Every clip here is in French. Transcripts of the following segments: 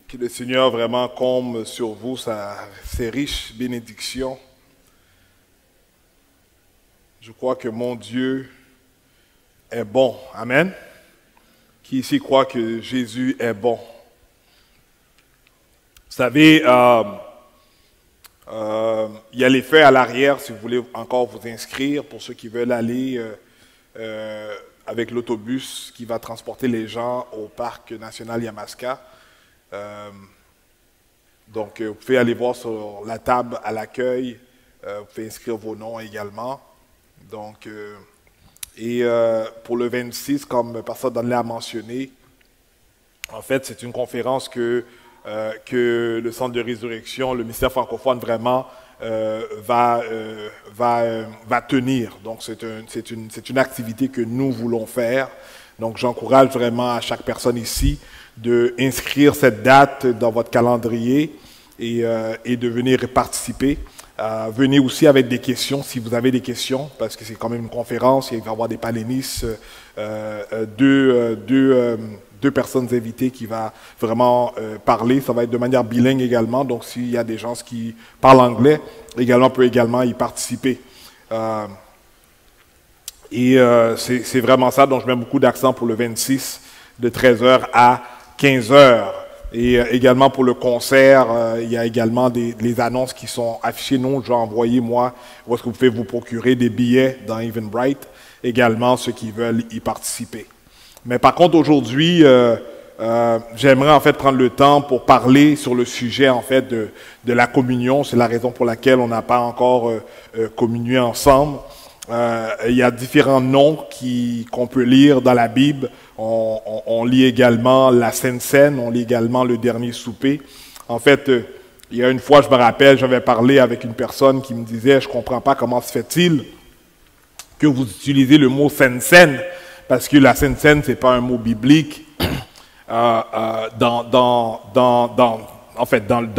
Que le Seigneur vraiment comble sur vous ses riches bénédictions. Je crois que mon Dieu est bon. Amen. Qui ici croit que Jésus est bon? Vous savez, il y a les feux à l'arrière si vous voulez encore vous inscrire, pour ceux qui veulent aller avec l'autobus qui va transporter les gens au parc national Yamaska. Donc, vous pouvez aller voir sur la table à l'accueil, vous pouvez inscrire vos noms également. Donc, pour le 26, comme Pasteur Donnelly a mentionné, en fait, c'est une conférence que le Centre de résurrection, le ministère francophone vraiment va tenir. Donc, c'est une activité que nous voulons faire. Donc, j'encourage vraiment à chaque personne ici d'inscrire cette date dans votre calendrier et de venir participer. Venez aussi avec des questions, si vous avez des questions, parce que c'est quand même une conférence, il va y avoir des panélistes, deux personnes invitées qui vont vraiment parler. Ça va être de manière bilingue également, donc s'il y a des gens qui parlent anglais, également peuvent également y participer. C'est vraiment ça, donc je mets beaucoup d'accent pour le 26, de 13h à 15h. Et également pour le concert, il y a également les annonces qui sont affichées. Non, je vais envoyer moi, où est-ce que vous pouvez vous procurer des billets dans Eventbrite, également ceux qui veulent y participer. Mais par contre, aujourd'hui, j'aimerais en fait prendre le temps pour parler sur le sujet en fait de la communion. C'est la raison pour laquelle on n'a pas encore communié ensemble. Il y a différents noms qu'on peut lire dans la Bible. On lit également la Sainte Seine, on lit également le dernier souper. En fait, il y a une fois, je me rappelle, j'avais parlé avec une personne qui me disait « Je ne comprends pas comment se fait-il que vous utilisez le mot Sainte Seine, parce que la Sainte Seine, ce n'est pas un mot biblique dans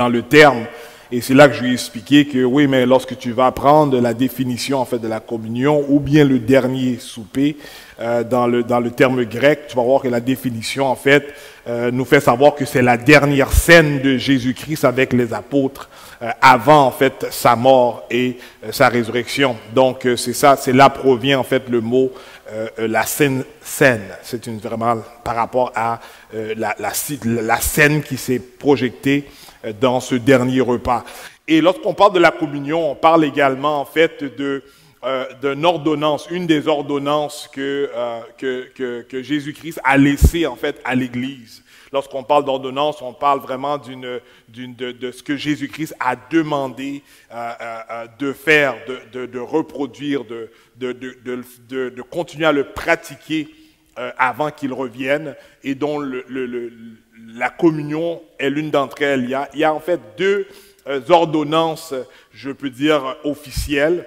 le terme. » Et c'est là que je lui ai expliqué que oui, mais lorsque tu vas prendre la définition en fait de la communion ou bien le dernier souper dans le terme grec, tu vas voir que la définition en fait nous fait savoir que c'est la dernière scène de Jésus-Christ avec les apôtres avant en fait sa mort et sa résurrection. Donc c'est ça, c'est là provient en fait le mot la Sainte Seine. C'est vraiment par rapport à la scène qui s'est projetée dans ce dernier repas. Et lorsqu'on parle de la communion, on parle également en fait d'une ordonnance, une des ordonnances que Jésus-Christ a laissées en fait à l'Église. Lorsqu'on parle d'ordonnance, on parle vraiment de ce que Jésus-Christ a demandé de faire, de reproduire, de continuer à le pratiquer avant qu'il revienne, et dont la communion est l'une d'entre elles. Il y a en fait deux ordonnances, je peux dire, officielles.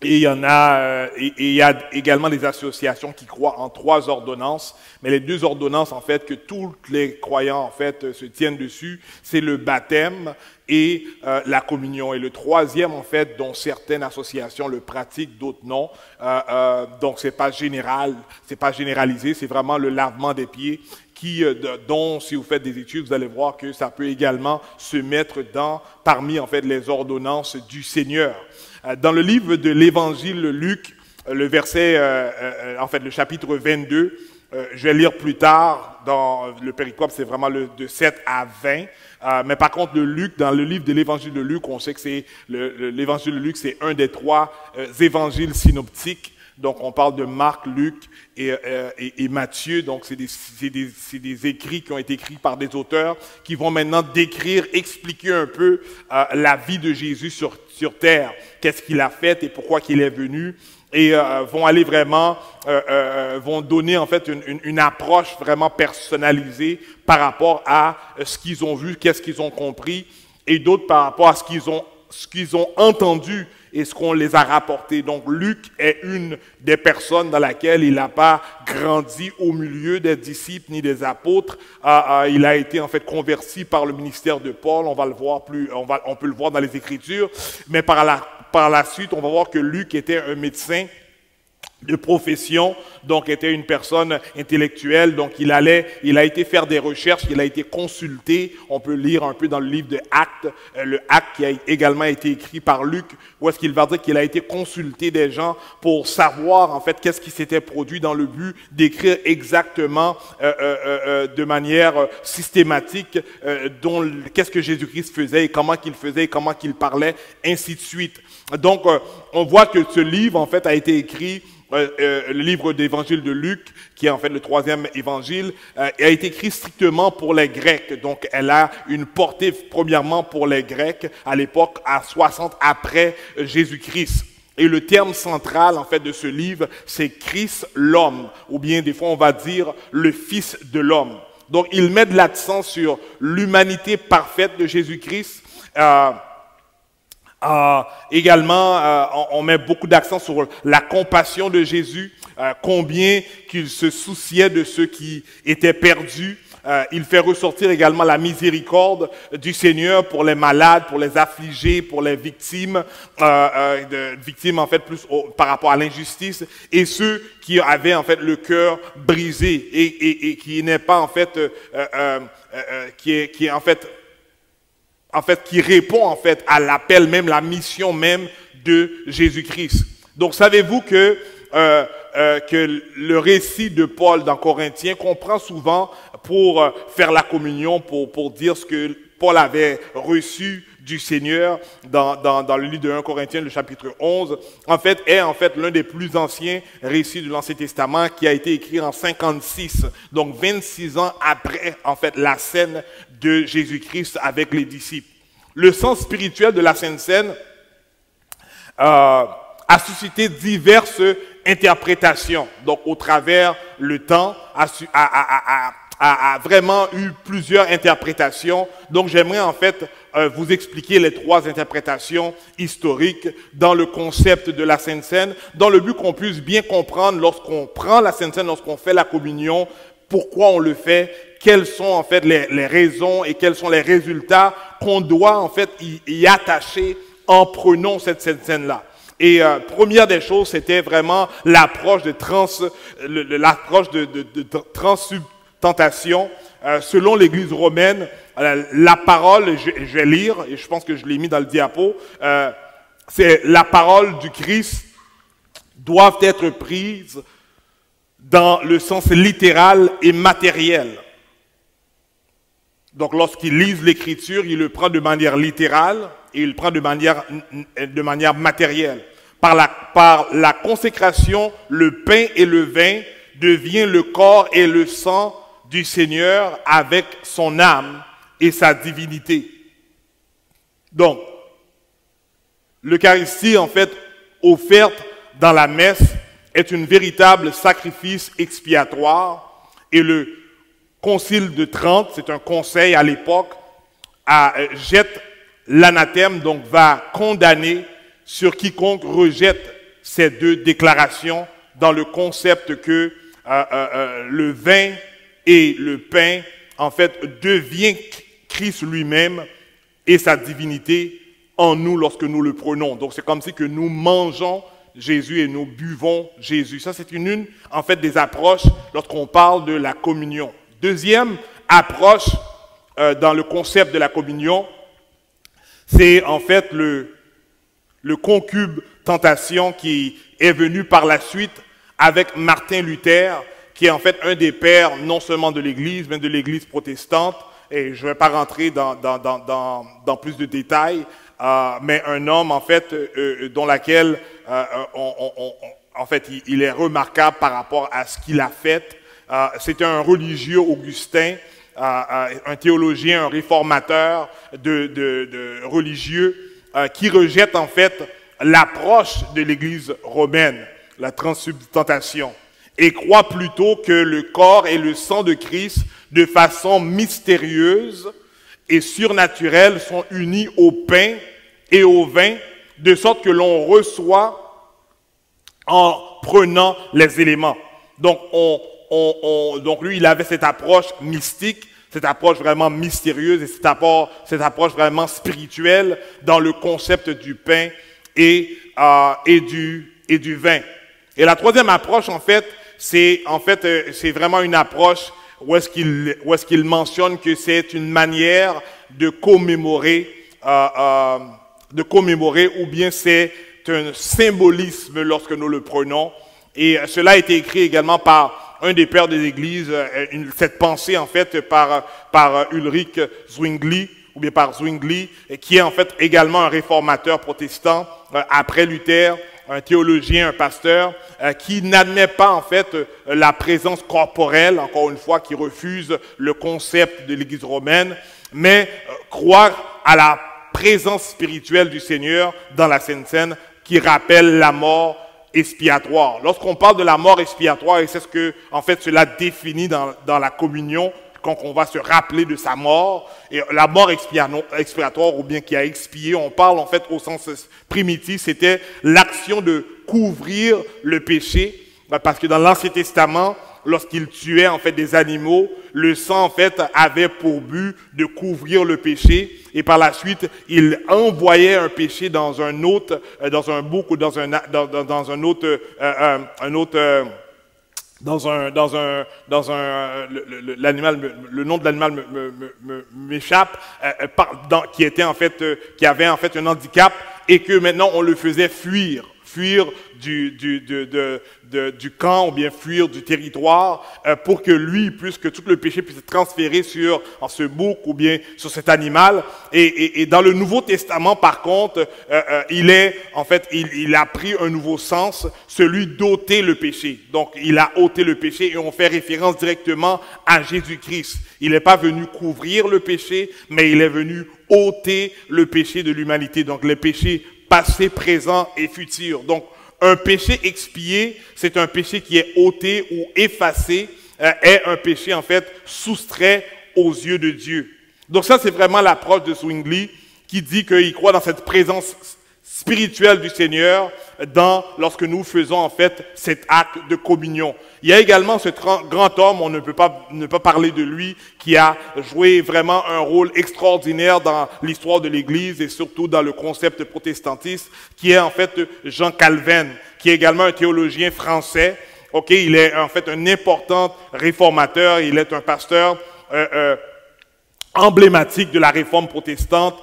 Et il y a également des associations qui croient en 3 ordonnances. Mais les 2 ordonnances, en fait, que tous les croyants, en fait, se tiennent dessus, c'est le baptême et la communion. Et le 3e, en fait, dont certaines associations le pratiquent, d'autres non. Donc, c'est pas généralisé, c'est vraiment le lavement des pieds dont, si vous faites des études, vous allez voir que ça peut également se mettre parmi, en fait, les ordonnances du Seigneur. Dans le livre de l'Évangile de Luc, le chapitre 22, je vais lire plus tard dans le péricope, c'est vraiment de 7 à 20. Mais par contre, dans le livre de l'Évangile de Luc, on sait que l'Évangile de Luc, c'est un des 3 évangiles synoptiques. Donc, on parle de Marc, Luc et Matthieu. Donc, c'est des écrits qui ont été écrits par des auteurs qui vont maintenant décrire, expliquer un peu la vie de Jésus sur terre. Qu'est-ce qu'il a fait et pourquoi qu'il est venu. Et vont aller vraiment, vont donner en fait une approche vraiment personnalisée par rapport à ce qu'ils ont vu, qu'est-ce qu'ils ont compris, et d'autres par rapport à ce qu'ils ont entendu et ce qu'on les a rapportés. Donc, Luc est une des personnes dans laquelle il n'a pas grandi au milieu des disciples ni des apôtres. Il a été en fait converti par le ministère de Paul. On va le voir on peut le voir dans les Écritures. Mais par la suite, on va voir que Luc était un médecin de profession. donc était une personne intellectuelle, donc il a été faire des recherches, il a été consulté, on peut lire un peu dans le livre de Actes, le Acte qui a également été écrit par Luc, où est-ce qu'il va dire qu'il a été consulté des gens pour savoir en fait qu'est-ce qui s'était produit dans le but d'écrire exactement de manière systématique qu'est-ce que Jésus-Christ faisait et comment qu'il parlait, ainsi de suite. Donc, on voit que ce livre, en fait, a été écrit, le livre d'évangile de Luc, qui est en fait le 3e évangile, a été écrit strictement pour les Grecs. Donc, elle a une portée, premièrement, pour les Grecs, à l'époque, à 60 après Jésus-Christ. Et le terme central, en fait, de ce livre, c'est Christ l'homme, ou bien, des fois, on va dire le Fils de l'homme. Donc, il met de l'accent sur l'humanité parfaite de Jésus-Christ. Également, on met beaucoup d'accent sur la compassion de Jésus, combien qu'il se souciait de ceux qui étaient perdus. Il fait ressortir également la miséricorde du Seigneur pour les malades, pour les affligés, pour les victimes, victimes en fait plus par rapport à l'injustice, et ceux qui avaient en fait le cœur brisé et qui n'est pas en fait qui répond en fait à l'appel même, la mission même de Jésus-Christ. Donc savez-vous que le récit de Paul dans Corinthiens comprend souvent pour faire la communion, pour dire ce que Paul avait reçu du Seigneur dans le livre de 1 Corinthiens, le chapitre 11, en fait, est l'un des plus anciens récits de l'Ancien Testament qui a été écrit en 56, donc 26 ans après, en fait, la scène de Jésus-Christ avec les disciples. Le sens spirituel de la Sainte Seine a suscité diverses interprétations. Donc, au travers le temps, a vraiment eu plusieurs interprétations. Donc, j'aimerais en fait vous expliquer les 3 interprétations historiques dans le concept de la Sainte Seine, dans le but qu'on puisse bien comprendre lorsqu'on prend la Sainte Seine, lorsqu'on fait la communion, pourquoi on le fait, quelles sont en fait les raisons et quels sont les résultats qu'on doit en fait y attacher en prenant cette Sainte Seine-là. Et première des choses, c'était vraiment l'approche de transsubstantiation. Selon l'Église romaine, la parole, je vais lire, et je pense que je l'ai mis dans le diapo, c'est la parole du Christ doivent être prises dans le sens littéral et matériel. Donc, lorsqu'il lise l'Écriture, il le prend de manière littérale et il le prend de manière matérielle. Par la consécration, le pain et le vin devient le corps et le sang du Seigneur avec son âme et sa divinité. Donc, l'Eucharistie, en fait, offerte dans la messe, est un véritable sacrifice expiatoire, et le Concile de Trente, c'est un conseil à l'époque, jette l'anathème, donc va condamner sur quiconque rejette ces 2 déclarations dans le concept que le vin et le pain, en fait, devient Christ lui-même et sa divinité en nous lorsque nous le prenons. Donc c'est comme si que nous mangeons Jésus et nous buvons Jésus. Ça, c'est une en fait, des approches lorsqu'on parle de la communion. Deuxième approche dans le concept de la communion, c'est en fait le concube tentation qui est venu par la suite avec Martin Luther, qui est en fait un des pères non seulement de l'Église, mais de l'Église protestante. Et je ne vais pas rentrer dans plus de détails, mais un homme en fait dont laquelle en fait il est remarquable par rapport à ce qu'il a fait. C'était un religieux augustin, un théologien, un réformateur de religieux qui rejette en fait l'approche de l'Église romaine, la transsubstantiation, et croit plutôt que le corps et le sang de Christ, de façon mystérieuse et surnaturelle, sont unis au pain et au vin, de sorte que l'on reçoit en prenant les éléments. Donc, donc lui, il avait cette approche mystique, cette approche vraiment mystérieuse et cette approche vraiment spirituelle dans le concept du pain et du vin. Et la troisième approche, en fait, c'est vraiment une approche où est-ce qu'il mentionne que c'est une manière de commémorer ou bien c'est un symbolisme lorsque nous le prenons. Et cela a été écrit également par un des pères de l'Église, cette pensée en fait par Ulrich Zwingli, ou bien par Zwingli, qui est en fait également un réformateur protestant après Luther, un théologien, un pasteur, qui n'admet pas en fait la présence corporelle, encore une fois, qui refuse le concept de l'Église romaine, mais croire à la présence spirituelle du Seigneur dans la Sainte Seine, qui rappelle la mort expiatoire. Lorsqu'on parle de la mort expiatoire, et c'est ce que en fait cela définit dans la communion, quand on va se rappeler de sa mort, et la mort expiatoire, ou bien qui a expié, on parle en fait au sens primitif, c'était l'action de couvrir le péché, parce que dans l'Ancien Testament, lorsqu'il tuait en fait des animaux, le sang en fait avait pour but de couvrir le péché, et par la suite, il envoyait un péché dans un autre, dans un bouc ou dans un autre, l'animal, le nom de l'animal m'échappe, qui avait en fait un handicap, et que maintenant on le faisait fuir du camp, ou bien fuir du territoire, pour que lui, puisque tout le péché puisse être transféré sur ce bouc ou bien sur cet animal. Et dans le Nouveau Testament, par contre, il a pris un nouveau sens, celui d'ôter le péché. Donc, il a ôté le péché, et on fait référence directement à Jésus-Christ. Il n'est pas venu couvrir le péché, mais il est venu ôter le péché de l'humanité. Donc, les péchés passé, présent et futur. Donc, un péché expié, c'est un péché qui est ôté ou effacé, est un péché en fait soustrait aux yeux de Dieu. Donc ça, c'est vraiment l'approche de Zwingli qui dit qu'il croit dans cette présence spirituelle du Seigneur lorsque nous faisons en fait cet acte de communion. Il y a également ce grand homme, on ne peut pas parler de lui, qui a joué vraiment un rôle extraordinaire dans l'histoire de l'Église et surtout dans le concept protestantiste, qui est en fait Jean Calvin, qui est également un théologien français. Ok, il est en fait un important réformateur, il est un pasteur emblématique de la réforme protestante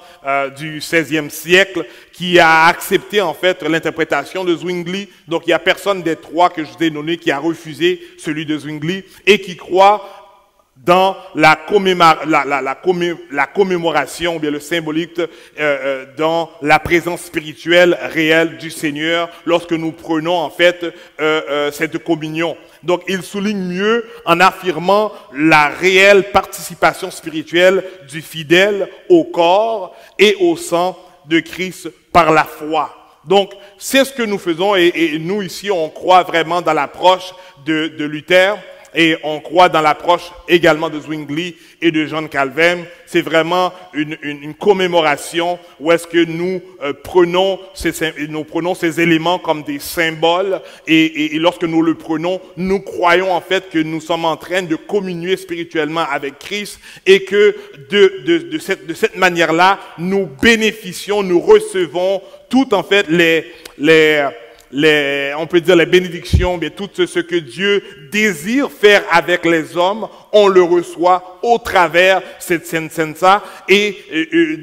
du XVIe siècle, qui a accepté en fait l'interprétation de Zwingli. Donc il n'y a personne des trois que je vous ai nommés qui a refusé celui de Zwingli et qui croit dans la commémoration, ou bien le symbolique, dans la présence spirituelle réelle du Seigneur lorsque nous prenons en fait cette communion. Donc il souligne mieux en affirmant la réelle participation spirituelle du fidèle au corps et au sang de Christ par la foi. Donc c'est ce que nous faisons, et nous ici on croit vraiment dans l'approche de Luther. Et on croit dans l'approche également de Zwingli et de Jean Calvin. C'est vraiment une commémoration où est-ce que nous prenons ces éléments comme des symboles. Et lorsque nous le prenons, nous croyons en fait que nous sommes en train de communier spirituellement avec Christ et que de cette manière-là, nous bénéficions, nous recevons tout en fait on peut dire les bénédictions, mais tout ce que Dieu désire faire avec les hommes, on le reçoit au travers cette Sainte-Seine-ça. Et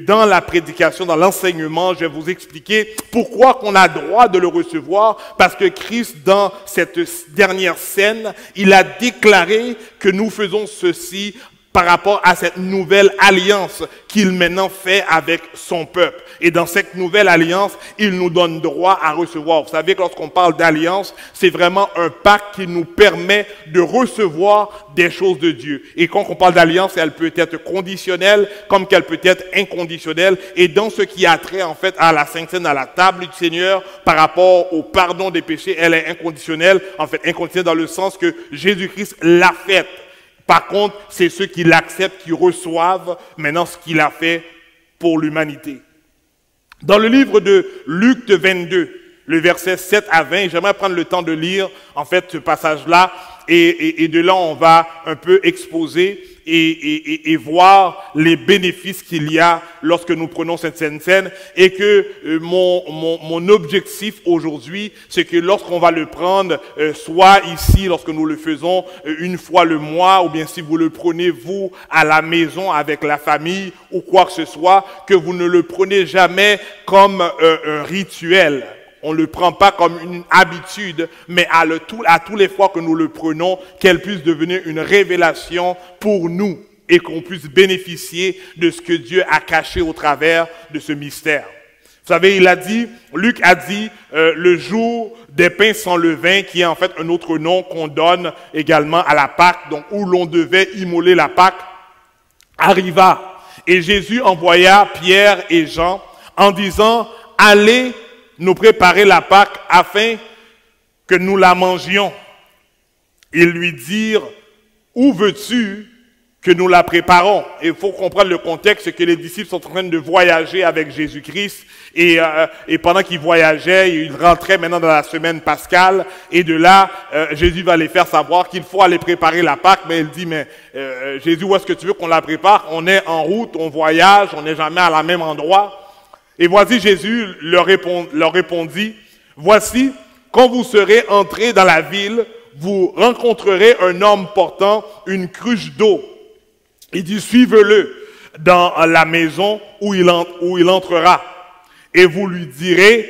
dans la prédication, dans l'enseignement, je vais vous expliquer pourquoi qu'on a droit de le recevoir. Parce que Christ, dans cette dernière scène, il a déclaré que nous faisons ceci par rapport à cette nouvelle alliance qu'il maintenant fait avec son peuple. Et dans cette nouvelle alliance, il nous donne droit à recevoir. Vous savez que lorsqu'on parle d'alliance, c'est vraiment un pacte qui nous permet de recevoir des choses de Dieu. Et quand on parle d'alliance, elle peut être conditionnelle comme qu'elle peut être inconditionnelle. Et dans ce qui a trait en fait à la Sainte Seine, à la table du Seigneur, par rapport au pardon des péchés, elle est inconditionnelle. En fait, inconditionnelle dans le sens que Jésus-Christ l'a faite. Par contre, c'est ceux qui l'acceptent, qui reçoivent maintenant ce qu'il a fait pour l'humanité. Dans le livre de Luc 22, le verset 7 à 20, j'aimerais prendre le temps de lire en fait ce passage-là et de là on va un peu exposer et voir les bénéfices qu'il y a lorsque nous prenons cette Sainte Seine, et que mon objectif aujourd'hui, c'est que lorsqu'on va le prendre, soit ici, lorsque nous le faisons une fois le mois, ou bien si vous le prenez vous à la maison avec la famille ou quoi que ce soit, que vous ne le prenez jamais comme un rituel. On ne le prend pas comme une habitude, mais à tous les fois que nous le prenons, qu'elle puisse devenir une révélation pour nous et qu'on puisse bénéficier de ce que Dieu a caché au travers de ce mystère. Vous savez, Luc a dit le jour des pains sans levain, qui est en fait un autre nom qu'on donne également à la Pâque, donc où l'on devait immoler la Pâque, arriva. Et Jésus envoya Pierre et Jean en disant, allez nous préparer la Pâque afin que nous la mangions. Ils lui dirent, où veux-tu que nous la préparons? Et il faut comprendre le contexte, c'est que les disciples sont en train de voyager avec Jésus-Christ, et pendant qu'ils voyageaient, ils rentraient maintenant dans la semaine pascale, et de là, Jésus va les faire savoir qu'il faut aller préparer la Pâque. Mais il dit, mais Jésus, où est-ce que tu veux qu'on la prépare? On est en route, on voyage, on n'est jamais à la même endroit. Et voici Jésus leur répondit, voici, quand vous serez entrés dans la ville, vous rencontrerez un homme portant une cruche d'eau. Il dit, suivez-le dans la maison où il entrera. Et vous direz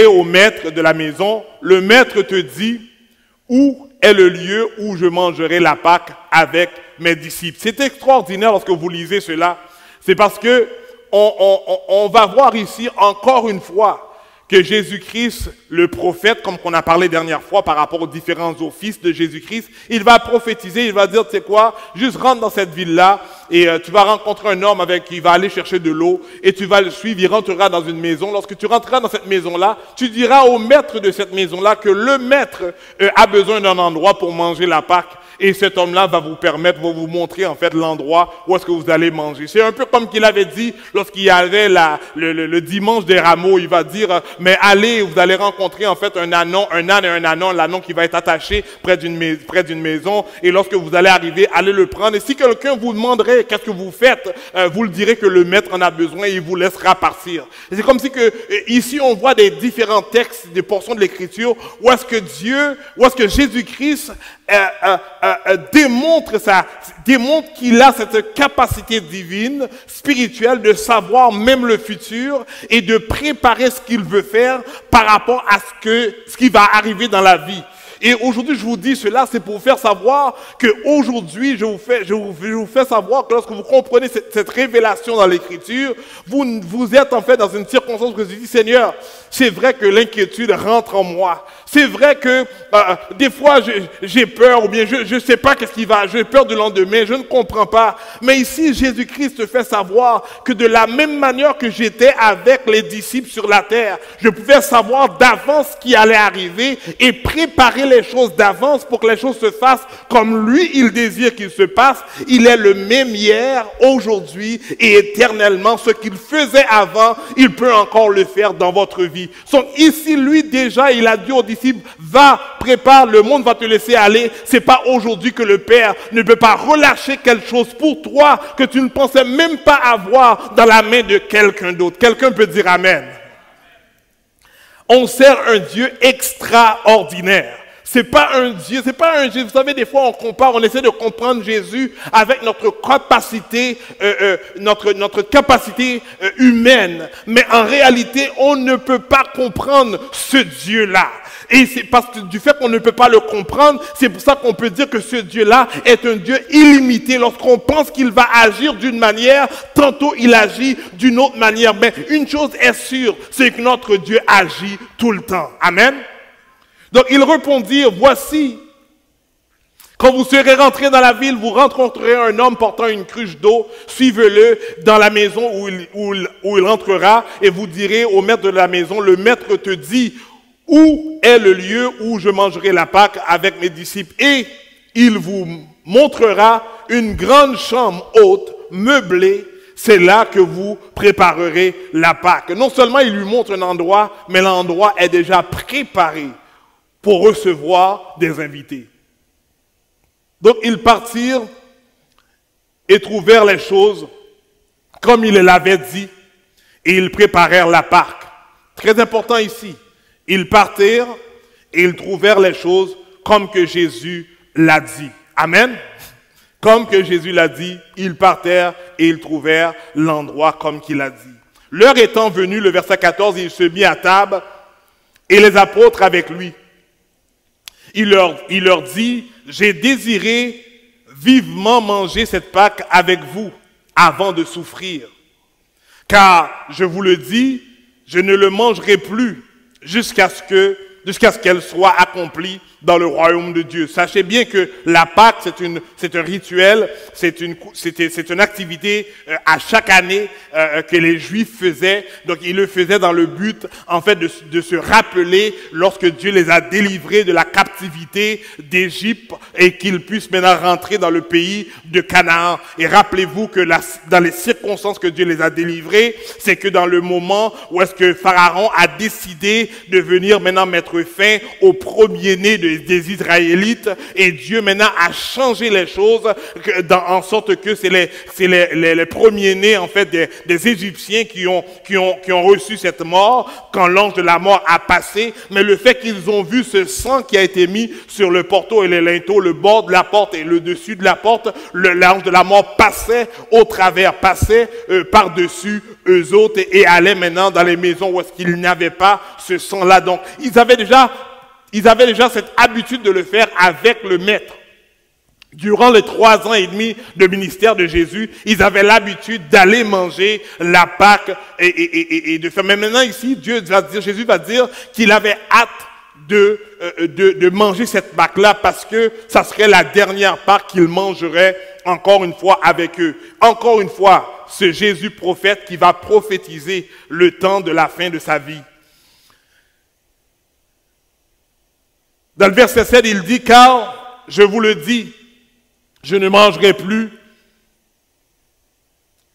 au maître de la maison, le maître te dit, où est le lieu où je mangerai la Pâque avec mes disciples? C'est extraordinaire lorsque vous lisez cela. C'est parce que on va voir ici encore une fois que Jésus-Christ, le prophète, comme qu'on a parlé dernière fois par rapport aux différents offices de Jésus-Christ, il va prophétiser, il va dire, tu sais quoi, juste rentre dans cette ville-là et tu vas rencontrer un homme avec qui il va aller chercher de l'eau et tu vas le suivre, il rentrera dans une maison. Lorsque tu rentreras dans cette maison-là, tu diras au maître de cette maison-là que le maître a besoin d'un endroit pour manger la Pâque. Et cet homme-là va vous montrer en fait l'endroit où est-ce que vous allez manger. C'est un peu comme qu'il avait dit lorsqu'il y avait le dimanche des rameaux. Il va dire, mais allez, vous allez rencontrer en fait un âne et un ânon, l'ânon qui va être attaché près d'une maison. Et lorsque vous allez arriver, allez le prendre. Et si quelqu'un vous demanderait qu'est-ce que vous faites, vous le direz que le maître en a besoin et il vous laissera partir. C'est comme si que ici on voit des différents textes, des portions de l'Écriture où est-ce que Jésus-Christ démontre qu'il a cette capacité divine, spirituelle, de savoir même le futur et de préparer ce qu'il veut faire par rapport à ce qui va arriver dans la vie. Et aujourd'hui, je vous dis cela, c'est pour vous faire savoir qu'aujourd'hui, je vous fais savoir que lorsque vous comprenez cette révélation dans l'Écriture, vous êtes en fait dans une circonstance où vous dites, Seigneur, c'est vrai que l'inquiétude rentre en moi. C'est vrai que des fois, j'ai peur, ou bien je ne sais pas qu'est-ce qui va, j'ai peur du lendemain, je ne comprends pas. Mais ici, Jésus-Christ te fait savoir que de la même manière que j'étais avec les disciples sur la terre, je pouvais savoir d'avance ce qui allait arriver et préparer les choses d'avance pour que les choses se fassent comme lui, il désire qu'il se passe. Il est le même hier, aujourd'hui et éternellement. Ce qu'il faisait avant, il peut encore le faire dans votre vie. Donc ici, lui déjà, il a dit aux disciples, va, prépare, le monde va te laisser aller. C'est pas aujourd'hui que le Père ne peut pas relâcher quelque chose pour toi que tu ne pensais même pas avoir dans la main de quelqu'un d'autre. Quelqu'un peut dire Amen. On sert un Dieu extraordinaire. C'est pas un Dieu. Vous savez, des fois on essaie de comprendre Jésus avec notre capacité, notre capacité humaine. Mais en réalité, on ne peut pas comprendre ce Dieu-là. Et c'est parce que du fait qu'on ne peut pas le comprendre, c'est pour ça qu'on peut dire que ce Dieu-là est un Dieu illimité. Lorsqu'on pense qu'il va agir d'une manière, tantôt il agit d'une autre manière. Mais une chose est sûre, c'est que notre Dieu agit tout le temps. Amen. Donc ils répondirent, voici, quand vous serez rentrés dans la ville, vous rencontrerez un homme portant une cruche d'eau, suivez-le dans la maison où il entrera et vous direz au maître de la maison, le maître te dit, où est le lieu où je mangerai la Pâque avec mes disciples? Et il vous montrera une grande chambre haute, meublée, c'est là que vous préparerez la Pâque. Non seulement il lui montre un endroit, mais l'endroit est déjà préparé pour recevoir des invités. Donc ils partirent et trouvèrent les choses comme il l'avait dit, et ils préparèrent la Pâque. Très important ici, ils partirent et ils trouvèrent les choses comme que Jésus l'a dit. Amen. Comme que Jésus l'a dit, ils partèrent et ils trouvèrent l'endroit comme qu'il a dit. L'heure étant venue, le verset 14, il se mit à table et les apôtres avec lui. Il leur dit, j'ai désiré vivement manger cette Pâque avec vous avant de souffrir. Car, je vous le dis, je ne le mangerai plus jusqu'à ce qu'elle soit accomplie dans le royaume de Dieu. Sachez bien que la Pâque, c'est un rituel, c'est une activité à chaque année que les Juifs faisaient. Donc, ils le faisaient dans le but, en fait, de se rappeler lorsque Dieu les a délivrés de la captivité d'Égypte et qu'ils puissent maintenant rentrer dans le pays de Canaan. Et rappelez-vous que dans les circonstances que Dieu les a délivrés, c'est que dans le moment où est-ce que Pharaon a décidé de venir maintenant mettre fin au premier-né des Israélites, et Dieu maintenant a changé les choses en sorte que c'est les premiers-nés en fait des Égyptiens qui ont reçu cette mort quand l'ange de la mort a passé. Mais le fait qu'ils ont vu ce sang qui a été mis sur le porteau et les linteaux, le bord de la porte et le dessus de la porte, l'ange de la mort passait au travers, passait par-dessus eux autres et allait maintenant dans les maisons où est-ce qu'il n'y avait pas ce sang-là. Donc ils avaient déjà cette habitude de le faire avec le maître. Durant les 3 ans et demi de ministère de Jésus, ils avaient l'habitude d'aller manger la Pâque et de faire. Mais maintenant ici, Jésus va dire qu'il avait hâte de manger cette Pâque-là parce que ça serait la dernière Pâque qu'il mangerait encore une fois avec eux. Encore une fois, ce Jésus prophète qui va prophétiser le temps de la fin de sa vie. Dans le verset 7, il dit, car je vous le dis, je ne mangerai plus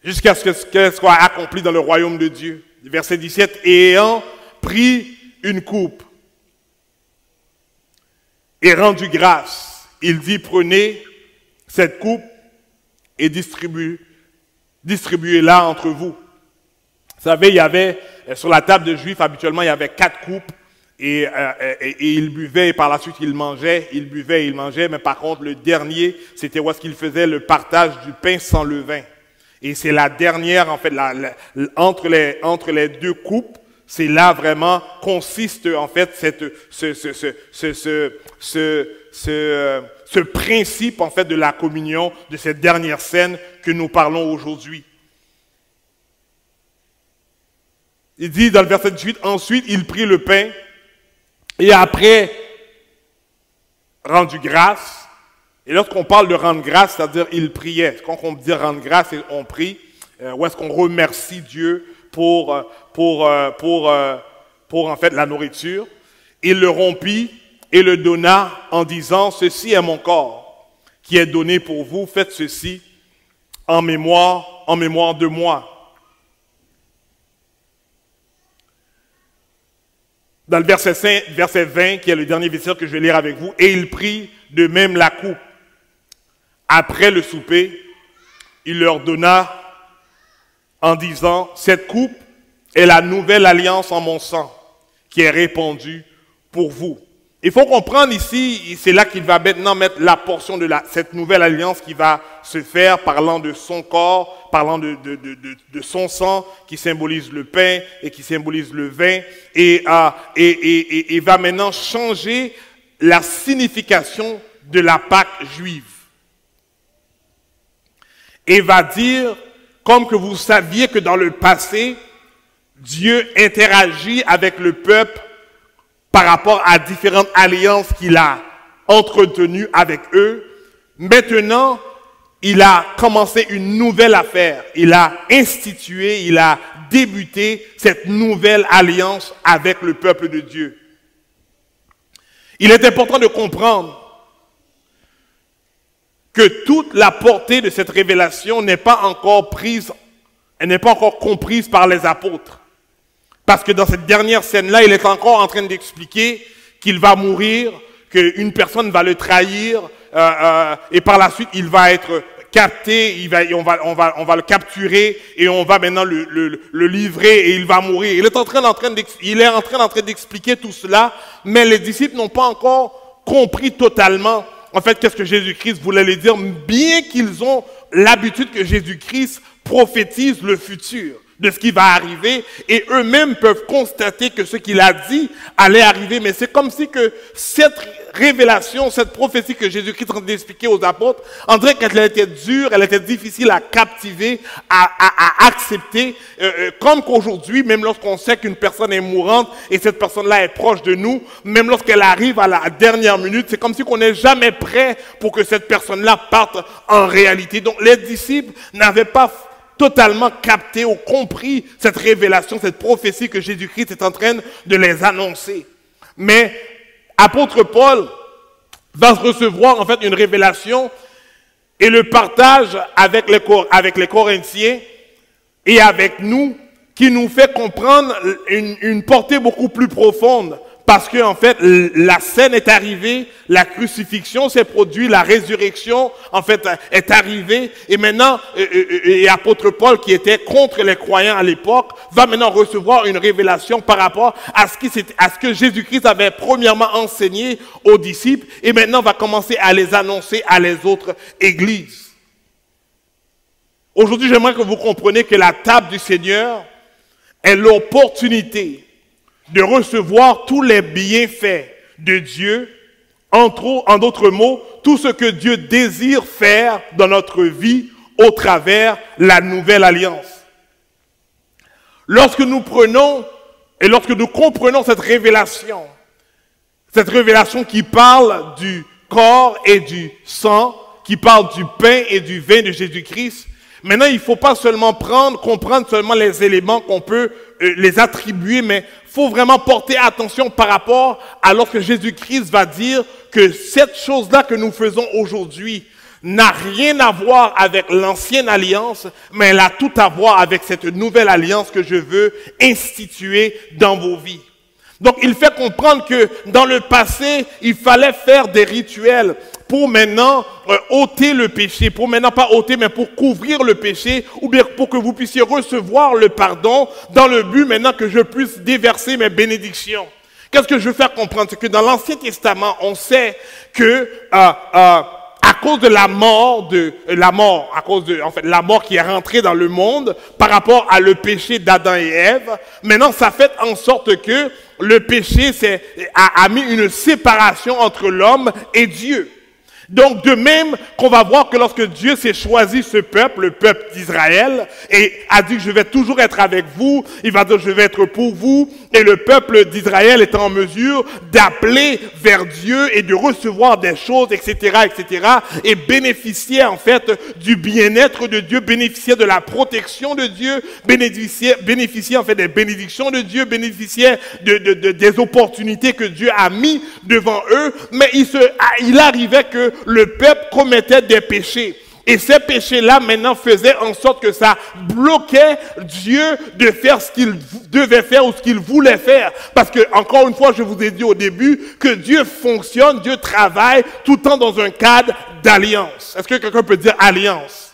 jusqu'à ce qu'elle soit accomplie dans le royaume de Dieu. Verset 17, et ayant pris une coupe et rendu grâce, il dit, prenez cette coupe et distribuez-la entre vous. Vous savez, il y avait, sur la table de Juifs, habituellement, il y avait 4 coupes. Et il buvait et par la suite il mangeait, il buvait et il mangeait, mais par contre le dernier, c'était où est-ce qu'il faisait le partage du pain sans levain. Et c'est la dernière, en fait, entre les 2 coupes, c'est là vraiment consiste en fait ce principe en fait de la communion, de cette dernière scène que nous parlons aujourd'hui. Il dit dans le verset 18, ensuite il prit le pain, et après, rendu grâce, et lorsqu'on parle de rendre grâce, c'est-à-dire il priait. Quand on dit rendre grâce, on prie, ou est-ce qu'on remercie Dieu pour en fait la nourriture. Il le rompit et le donna en disant, ceci est mon corps qui est donné pour vous, faites ceci en mémoire de moi. Dans le verset 20, qui est le dernier verset que je vais lire avec vous, et il prit de même la coupe. Après le souper, il leur donna en disant, cette coupe est la nouvelle alliance en mon sang, qui est répandue pour vous. Il faut comprendre ici, c'est là qu'il va maintenant mettre la portion de cette nouvelle alliance qui va se faire, parlant de son corps, parlant de son sang, qui symbolise le pain et qui symbolise le vin, et va maintenant changer la signification de la Pâque juive. Et va dire, comme que vous saviez que dans le passé, Dieu interagit avec le peuple par rapport à différentes alliances qu'il a entretenues avec eux. Maintenant, il a commencé une nouvelle affaire. Il a institué, il a débuté cette nouvelle alliance avec le peuple de Dieu. Il est important de comprendre que toute la portée de cette révélation n'est pas encore prise, elle n'est pas encore comprise par les apôtres. Parce que dans cette dernière scène-là, il est encore en train d'expliquer qu'il va mourir, qu'une personne va le trahir, et par la suite, il va être capté, on va le capturer, et on va maintenant le livrer, et il va mourir. Il est en train d'expliquer tout cela, mais les disciples n'ont pas encore compris totalement, en fait, qu'est-ce que Jésus-Christ voulait les dire, bien qu'ils ont l'habitude que Jésus-Christ prophétise le futur de ce qui va arriver, et eux-mêmes peuvent constater que ce qu'il a dit allait arriver. Mais c'est comme si que cette révélation, cette prophétie que Jésus-Christ est en train d'expliquer aux apôtres, on dirait qu'elle était dure, elle était difficile à captiver, à accepter, comme qu'aujourd'hui, même lorsqu'on sait qu'une personne est mourante et cette personne-là est proche de nous, même lorsqu'elle arrive à la dernière minute, c'est comme si qu'on n'est jamais prêt pour que cette personne-là parte en réalité. Donc les disciples n'avaient pas totalement capté ou compris cette révélation, cette prophétie que Jésus-Christ est en train de les annoncer. Mais apôtre Paul va recevoir en fait une révélation et le partage avec les Corinthiens et avec nous, qui nous fait comprendre une portée beaucoup plus profonde. Parce que en fait, la scène est arrivée, la crucifixion s'est produite, la résurrection en fait est arrivée, et maintenant, et apôtre Paul, qui était contre les croyants à l'époque, va maintenant recevoir une révélation par rapport à ce que Jésus-Christ avait premièrement enseigné aux disciples, et maintenant va commencer à les annoncer à les autres églises. Aujourd'hui, j'aimerais que vous compreniez que la table du Seigneur est l'opportunité de recevoir tous les bienfaits de Dieu, en d'autres mots, tout ce que Dieu désire faire dans notre vie au travers la nouvelle alliance. Lorsque nous prenons et lorsque nous comprenons cette révélation qui parle du corps et du sang, qui parle du pain et du vin de Jésus-Christ, maintenant il ne faut pas seulement comprendre seulement les éléments qu'on peut les attribuer, mais il faut vraiment porter attention par rapport à lorsque Jésus-Christ va dire que cette chose-là que nous faisons aujourd'hui n'a rien à voir avec l'ancienne alliance, mais elle a tout à voir avec cette nouvelle alliance que je veux instituer dans vos vies. Donc il fait comprendre que dans le passé, il fallait faire des rituels pour maintenant ôter le péché, pour maintenant pas ôter, mais pour couvrir le péché, ou bien pour que vous puissiez recevoir le pardon, dans le but maintenant que je puisse déverser mes bénédictions. Qu'est-ce que je veux faire comprendre? C'est que dans l'Ancien Testament, on sait que à cause de la mort la mort qui est rentrée dans le monde par rapport à le péché d'Adam et Ève, maintenant ça fait en sorte que le péché a mis une séparation entre l'homme et Dieu. Donc de même qu'on va voir que lorsque Dieu s'est choisi ce peuple, le peuple d'Israël, et a dit que je vais toujours être avec vous, il va dire je vais être pour vous, et le peuple d'Israël est en mesure d'appeler vers Dieu et de recevoir des choses, etc., et bénéficier en fait du bien-être de Dieu, bénéficier de la protection de Dieu, bénéficier en fait des bénédictions de Dieu, bénéficier des opportunités que Dieu a mis devant eux, mais il arrivait que le peuple commettait des péchés. Et ces péchés-là, maintenant, faisaient en sorte que ça bloquait Dieu de faire ce qu'il devait faire ou ce qu'il voulait faire. Parce que, encore une fois, je vous ai dit au début que Dieu fonctionne, Dieu travaille tout le temps dans un cadre d'alliance. Est-ce que quelqu'un peut dire alliance?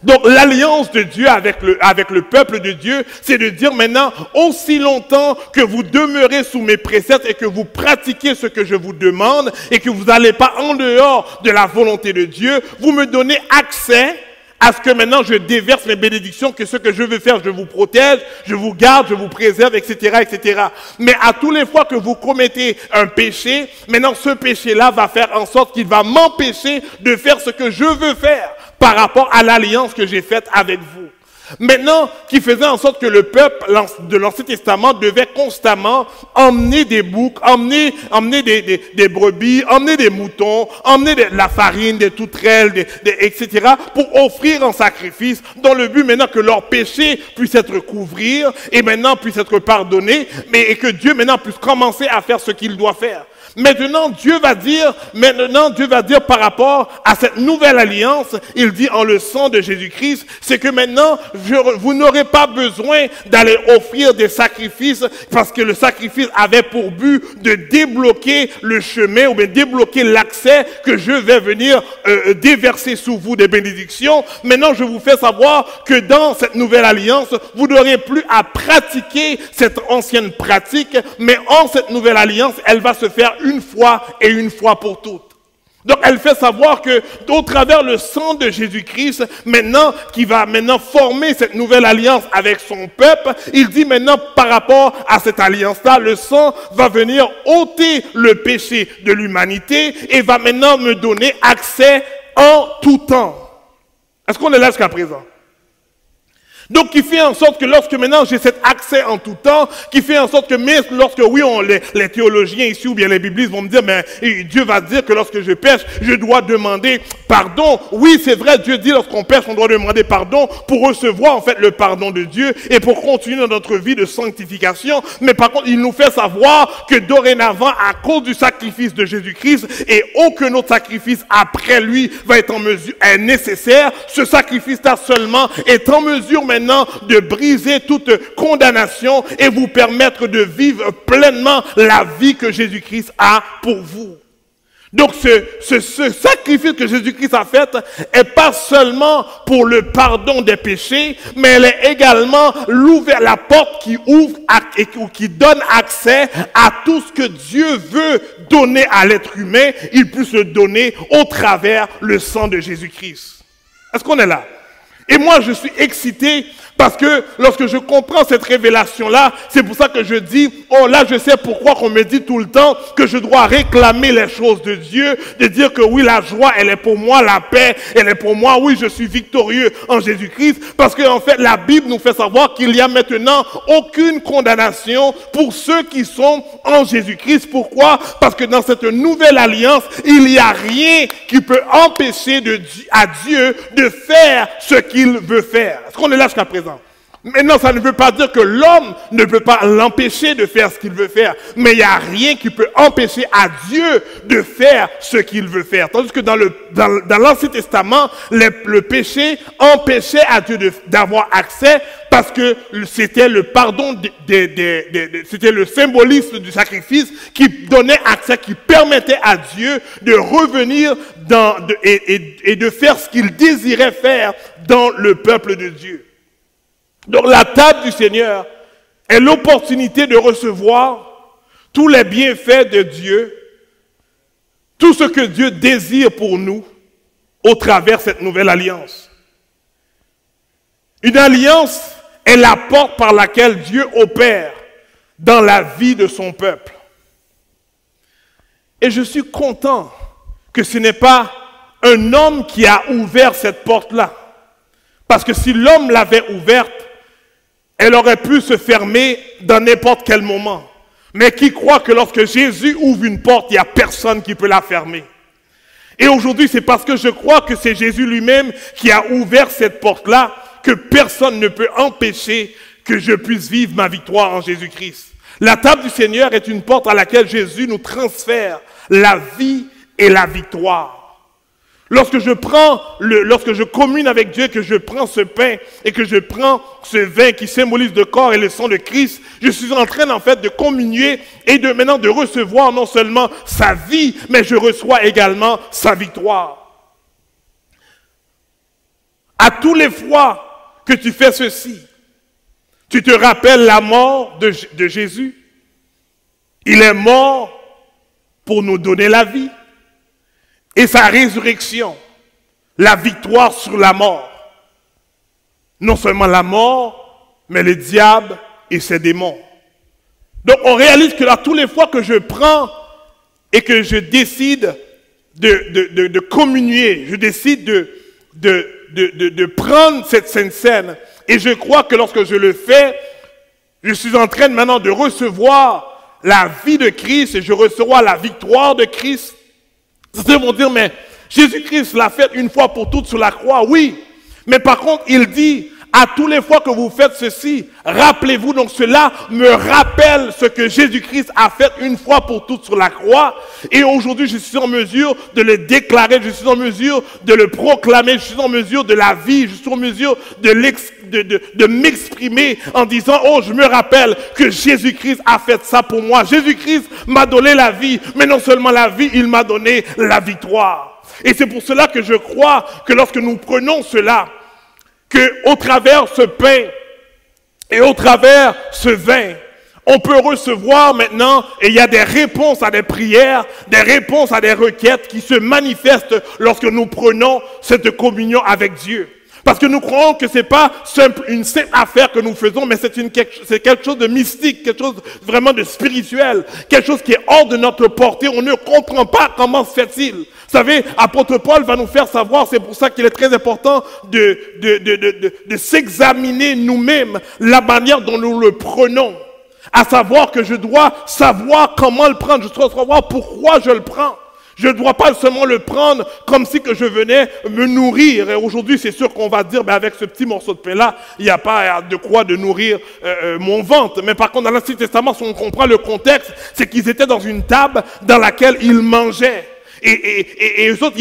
Donc l'alliance de Dieu avec le peuple de Dieu, c'est de dire maintenant, aussi longtemps que vous demeurez sous mes préceptes et que vous pratiquez ce que je vous demande et que vous n'allez pas en dehors de la volonté de Dieu, vous me donnez accès à ce que maintenant je déverse mes bénédictions, que ce que je veux faire, je vous protège, je vous garde, je vous préserve, etc., etc. Mais à tous les fois que vous commettez un péché, maintenant ce péché-là va faire en sorte qu'il va m'empêcher de faire ce que je veux faire par rapport à l'alliance que j'ai faite avec vous. Maintenant, qui faisait en sorte que le peuple de l'Ancien Testament devait constamment emmener des boucs, emmener des brebis, emmener des moutons, emmener de la farine, des tourterelles, etc. pour offrir en sacrifice, dans le but maintenant que leur péché puisse être couvert et maintenant puisse être pardonné, mais et que Dieu maintenant puisse commencer à faire ce qu'il doit faire. Maintenant, Dieu va dire par rapport à cette nouvelle alliance, il dit en le sang de Jésus-Christ, c'est que maintenant, vous n'aurez pas besoin d'aller offrir des sacrifices parce que le sacrifice avait pour but de débloquer le chemin ou bien débloquer l'accès que je vais venir déverser sous vous des bénédictions. Maintenant, je vous fais savoir que dans cette nouvelle alliance, vous n'aurez plus à pratiquer cette ancienne pratique, mais en cette nouvelle alliance, elle va se faire une fois et une fois pour toutes. Donc, elle fait savoir que, au travers le sang de Jésus-Christ, maintenant, qui va maintenant former cette nouvelle alliance avec son peuple, il dit maintenant, par rapport à cette alliance-là, le sang va venir ôter le péché de l'humanité et va maintenant me donner accès en tout temps. Est-ce qu'on est là jusqu'à présent? Donc, qui fait en sorte que lorsque maintenant j'ai cet accès en tout temps, qui fait en sorte que même lorsque, oui, les théologiens ici ou bien les biblistes vont me dire, mais Dieu va dire que lorsque je pêche, je dois demander pardon. Oui, c'est vrai, Dieu dit lorsqu'on pêche, on doit demander pardon pour recevoir en fait le pardon de Dieu et pour continuer dans notre vie de sanctification. Mais par contre, il nous fait savoir que dorénavant, à cause du sacrifice de Jésus-Christ et aucun autre sacrifice après lui va être en mesure, est nécessaire, ce sacrifice-là seulement est en mesure maintenant de briser toute condamnation et vous permettre de vivre pleinement la vie que Jésus-Christ a pour vous. Donc ce sacrifice que Jésus-Christ a fait est pas seulement pour le pardon des péchés, mais elle est également la porte qui ouvre et qui donne accès à tout ce que Dieu veut donner à l'être humain, il puisse le donner au travers le sang de Jésus-Christ. Est-ce qu'on est là? Et moi, je suis excité parce que lorsque je comprends cette révélation-là, c'est pour ça que je dis, oh là, je sais pourquoi qu'on me dit tout le temps que je dois réclamer les choses de Dieu, de dire que oui, la joie, elle est pour moi, la paix, elle est pour moi, oui, je suis victorieux en Jésus-Christ, parce qu'en fait, la Bible nous fait savoir qu'il n'y a maintenant aucune condamnation pour ceux qui sont en Jésus-Christ. Pourquoi? Parce que dans cette nouvelle alliance, il n'y a rien qui peut empêcher à Dieu de faire ce qu'il veut faire. Est-ce qu'on est là jusqu'à présent? Maintenant, ça ne veut pas dire que l'homme ne peut pas l'empêcher de faire ce qu'il veut faire. Mais il n'y a rien qui peut empêcher à Dieu de faire ce qu'il veut faire. Tandis que dans l'Ancien Testament, le péché empêchait à Dieu d'avoir accès parce que c'était le pardon, c'était le symbolisme du sacrifice qui donnait accès, qui permettait à Dieu de revenir et de faire ce qu'il désirait faire dans le peuple de Dieu. Donc la table du Seigneur est l'opportunité de recevoir tous les bienfaits de Dieu, tout ce que Dieu désire pour nous au travers de cette nouvelle alliance. Une alliance est la porte par laquelle Dieu opère dans la vie de son peuple. Et je suis content que ce n'est pas un homme qui a ouvert cette porte-là. Parce que si l'homme l'avait ouverte, elle aurait pu se fermer dans n'importe quel moment. Mais qui croit que lorsque Jésus ouvre une porte, il n'y a personne qui peut la fermer. Et aujourd'hui, c'est parce que je crois que c'est Jésus lui-même qui a ouvert cette porte-là que personne ne peut empêcher que je puisse vivre ma victoire en Jésus-Christ. La table du Seigneur est une porte à laquelle Jésus nous transfère la vie et la victoire. Lorsque je commune avec Dieu, que je prends ce pain et que je prends ce vin qui symbolise le corps et le sang de Christ, je suis en train en fait de communier et maintenant de recevoir non seulement sa vie, mais je reçois également sa victoire. À tous les fois que tu fais ceci, tu te rappelles la mort de Jésus. Il est mort pour nous donner la vie. Et sa résurrection, la victoire sur la mort. Non seulement la mort, mais le diable et ses démons. Donc on réalise que là, tous les fois que je prends et que je décide de communier, je décide de prendre cette Sainte Seine, et je crois que lorsque je le fais, je suis en train maintenant de recevoir la vie de Christ et je reçois la victoire de Christ. Certains vont dire, mais Jésus-Christ l'a fait une fois pour toutes sur la croix, oui. Mais par contre, il dit, à tous les fois que vous faites ceci, rappelez-vous, donc cela me rappelle ce que Jésus-Christ a fait une fois pour toutes sur la croix. Et aujourd'hui, je suis en mesure de le déclarer, je suis en mesure de le proclamer, je suis en mesure de la vie, je suis en mesure de m'exprimer en disant, oh, je me rappelle que Jésus-Christ a fait ça pour moi. Jésus-Christ m'a donné la vie, mais non seulement la vie, il m'a donné la victoire. Et c'est pour cela que je crois que lorsque nous prenons cela, qu'au travers ce pain et au travers ce vin, on peut recevoir maintenant, et il y a des réponses à des prières, des réponses à des requêtes qui se manifestent lorsque nous prenons cette communion avec Dieu. Parce que nous croyons que ce n'est pas une simple affaire que nous faisons, mais c'est quelque chose de mystique, quelque chose vraiment de spirituel, quelque chose qui est hors de notre portée. On ne comprend pas comment se fait-il. Vous savez, apôtre Paul va nous faire savoir, c'est pour ça qu'il est très important de s'examiner nous-mêmes la manière dont nous le prenons. À savoir que je dois savoir comment le prendre, je dois savoir pourquoi je le prends. Je ne dois pas seulement le prendre comme si que je venais me nourrir. Et aujourd'hui, c'est sûr qu'on va dire, ben avec ce petit morceau de pain-là, il n'y a pas de quoi de nourrir mon ventre. Mais par contre, dans l'Ancien Testament, si on comprend le contexte, c'est qu'ils étaient dans une table dans laquelle ils mangeaient. Et eux autres,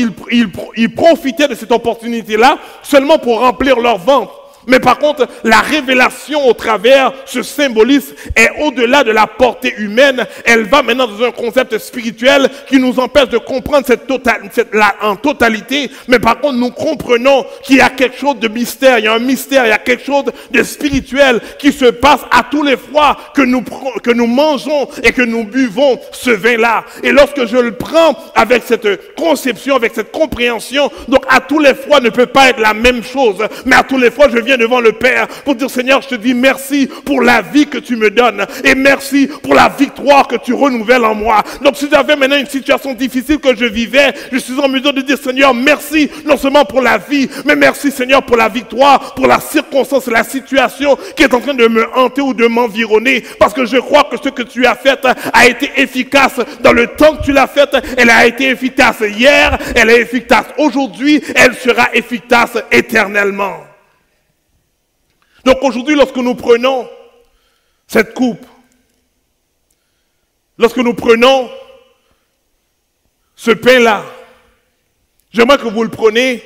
ils profitaient de cette opportunité-là seulement pour remplir leur ventre. Mais par contre, la révélation au travers ce symbolisme est au-delà de la portée humaine. Elle va maintenant dans un concept spirituel qui nous empêche de comprendre en totalité. Mais par contre, nous comprenons qu'il y a quelque chose de mystère. Il y a un mystère, il y a quelque chose de spirituel qui se passe à tous les fois que nous mangeons et que nous buvons ce vin-là. Et lorsque je le prends avec cette conception, avec cette compréhension, donc à tous les fois ne peut pas être la même chose. Mais à tous les fois, je viens devant le Père pour dire, Seigneur, je te dis merci pour la vie que tu me donnes et merci pour la victoire que tu renouvelles en moi. Donc si j'avais maintenant une situation difficile que je vivais, je suis en mesure de dire, Seigneur, merci non seulement pour la vie, mais merci Seigneur pour la victoire, pour la circonstance, la situation qui est en train de me hanter ou de m'environner, parce que je crois que ce que tu as fait a été efficace dans le temps que tu l'as fait. Elle a été efficace hier, elle est efficace aujourd'hui, elle sera efficace éternellement. Donc aujourd'hui, lorsque nous prenons cette coupe, lorsque nous prenons ce pain-là, j'aimerais que vous le preniez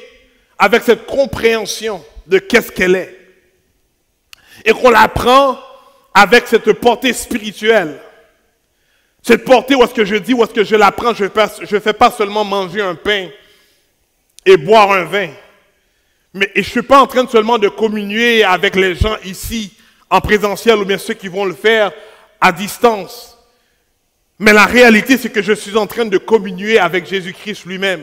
avec cette compréhension de qu'est-ce qu'elle est. Et qu'on la prend avec cette portée spirituelle. Cette portée où est-ce que je dis, où est-ce que je la prends, je ne fais pas seulement manger un pain et boire un vin. Mais je ne suis pas en train seulement de communier avec les gens ici, en présentiel, ou bien ceux qui vont le faire à distance. Mais la réalité, c'est que je suis en train de communier avec Jésus-Christ lui-même.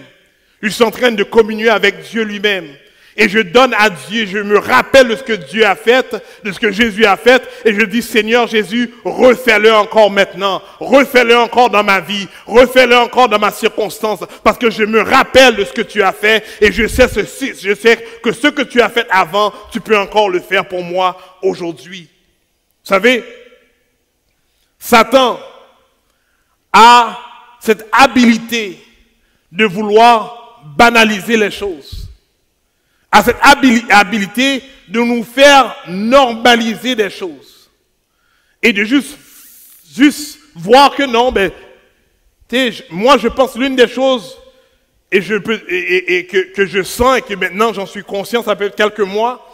Je suis en train de communier avec Dieu lui-même. Et je donne à Dieu, je me rappelle de ce que Dieu a fait, de ce que Jésus a fait, et je dis, Seigneur Jésus, refais-le encore maintenant, refais-le encore dans ma vie, refais-le encore dans ma circonstance, parce que je me rappelle de ce que tu as fait, et je sais que ce que tu as fait avant, tu peux encore le faire pour moi aujourd'hui. Vous savez, Satan a cette habilité de vouloir banaliser les choses. À cette habilité de nous faire normaliser des choses. Et de juste voir que non, ben, moi je pense l'une des choses que je sens et que maintenant j'en suis conscient, ça peut être quelques mois,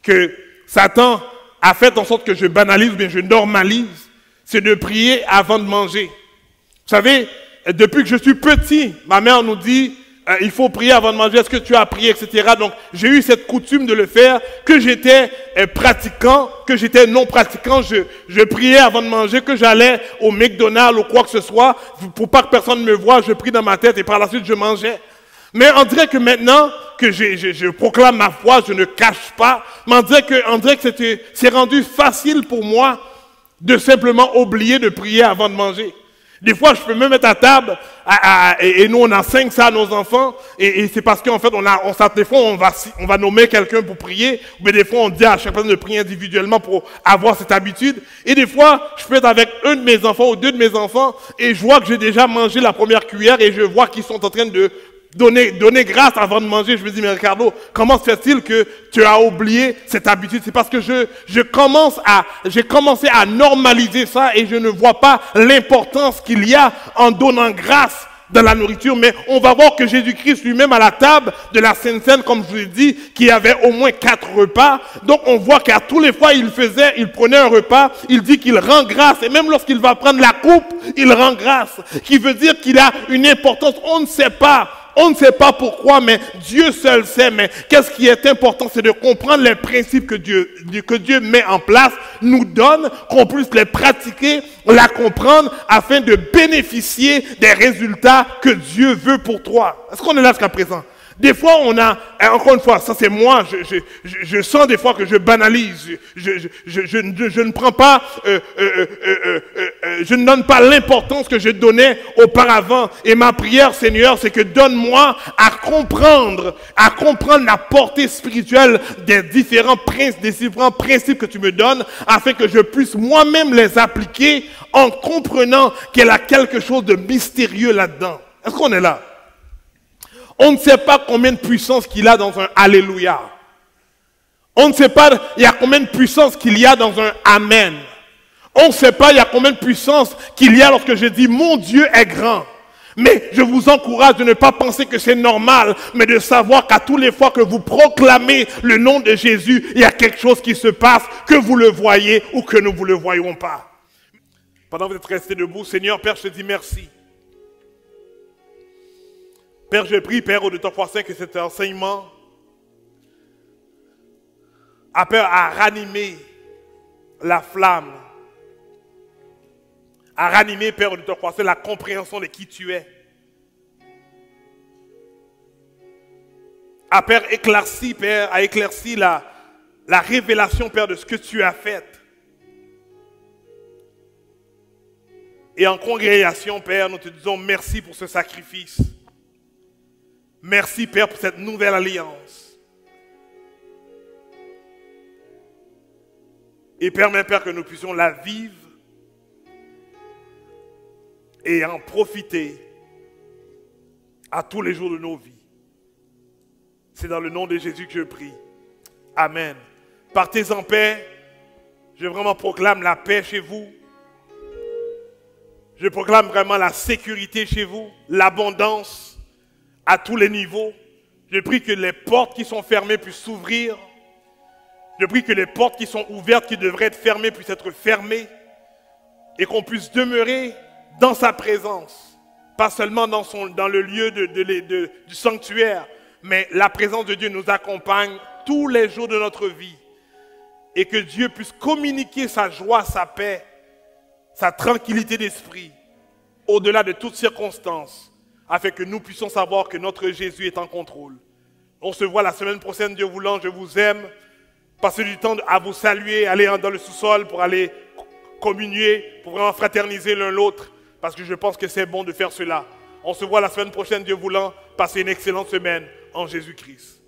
que Satan a fait en sorte que je banalise ou bien je normalise, c'est de prier avant de manger. Vous savez, depuis que je suis petit, ma mère nous dit, il faut prier avant de manger, est-ce que tu as prié, etc. Donc, j'ai eu cette coutume de le faire, que j'étais pratiquant, que j'étais non pratiquant, je priais avant de manger, que j'allais au McDonald's ou quoi que ce soit, pour pas que personne me voie, je prie dans ma tête et par la suite je mangeais. Mais on dirait que maintenant que je proclame ma foi, je ne cache pas, mais on dirait que c'est rendu facile pour moi de simplement oublier de prier avant de manger. Des fois, je peux me mettre à table, et nous, on enseigne ça à nos enfants, et c'est parce qu'en fait, des fois, on va nommer quelqu'un pour prier, mais des fois, on dit à chaque personne de prier individuellement pour avoir cette habitude. Et des fois, je peux être avec un de mes enfants ou deux de mes enfants, et je vois que j'ai déjà mangé la première cuillère, et je vois qu'ils sont en train de donner grâce avant de manger. Je me dis, mais Ricardo, comment se fait-il que tu as oublié cette habitude? C'est parce que j'ai commencé à normaliser ça et je ne vois pas l'importance qu'il y a en donnant grâce dans la nourriture. Mais on va voir que Jésus-Christ lui-même à la table de la Sainte Seine, comme je vous ai dit, qu'il y avait au moins 4 repas. Donc on voit qu'à tous les fois il prenait un repas, il dit qu'il rend grâce. Et même lorsqu'il va prendre la coupe, il rend grâce. Qui veut dire qu'il a une importance. On ne sait pas pourquoi, mais Dieu seul sait. Mais qu'est-ce qui est important, c'est de comprendre les principes que Dieu met en place, nous donne, qu'on puisse les pratiquer, la comprendre, afin de bénéficier des résultats que Dieu veut pour toi. Est-ce qu'on est là jusqu'à présent? Des fois, on a, encore une fois, ça c'est moi, je sens des fois que je banalise, je ne prends pas, je ne donne pas l'importance que je donnais auparavant. Et ma prière, Seigneur, c'est que donne-moi à comprendre la portée spirituelle des différents principes que tu me donnes, afin que je puisse moi-même les appliquer en comprenant qu'il y a quelque chose de mystérieux là-dedans. Est-ce qu'on est là? On ne sait pas combien de puissance qu'il y a dans un Alléluia. On ne sait pas il y a combien de puissance qu'il y a dans un Amen. On ne sait pas il y a combien de puissance qu'il y a lorsque je dis mon Dieu est grand. Mais je vous encourage de ne pas penser que c'est normal, mais de savoir qu'à toutes les fois que vous proclamez le nom de Jésus, il y a quelque chose qui se passe, que vous le voyez ou que nous ne vous le voyons pas. Pendant que vous êtes restés debout, Seigneur, Père, je te dis merci. Père, je prie, Père, au 2-3-5, que cet enseignement appelle à ranimer la flamme, à ranimer, Père, au 2-3-5, la compréhension de qui tu es. À Père, éclairci, Père, à éclairci la révélation, Père, de ce que tu as fait. Et en congrégation, Père, nous te disons merci pour ce sacrifice. Merci, Père, pour cette nouvelle alliance. Et permets, Père, que nous puissions la vivre et en profiter à tous les jours de nos vies. C'est dans le nom de Jésus que je prie. Amen. Partez en paix. Je vraiment proclame la paix chez vous. Je proclame vraiment la sécurité chez vous, l'abondance à tous les niveaux. Je prie que les portes qui sont fermées puissent s'ouvrir. Je prie que les portes qui sont ouvertes, qui devraient être fermées, puissent être fermées. Et qu'on puisse demeurer dans sa présence. Pas seulement dans le lieu du sanctuaire, mais la présence de Dieu nous accompagne tous les jours de notre vie. Et que Dieu puisse communiquer sa joie, sa paix, sa tranquillité d'esprit, au-delà de toutes circonstances, afin que nous puissions savoir que notre Jésus est en contrôle. On se voit la semaine prochaine, Dieu voulant, je vous aime. Passez du temps à vous saluer, aller dans le sous-sol pour aller communier, pour vraiment fraterniser l'un l'autre, parce que je pense que c'est bon de faire cela. On se voit la semaine prochaine, Dieu voulant. Passez une excellente semaine en Jésus-Christ.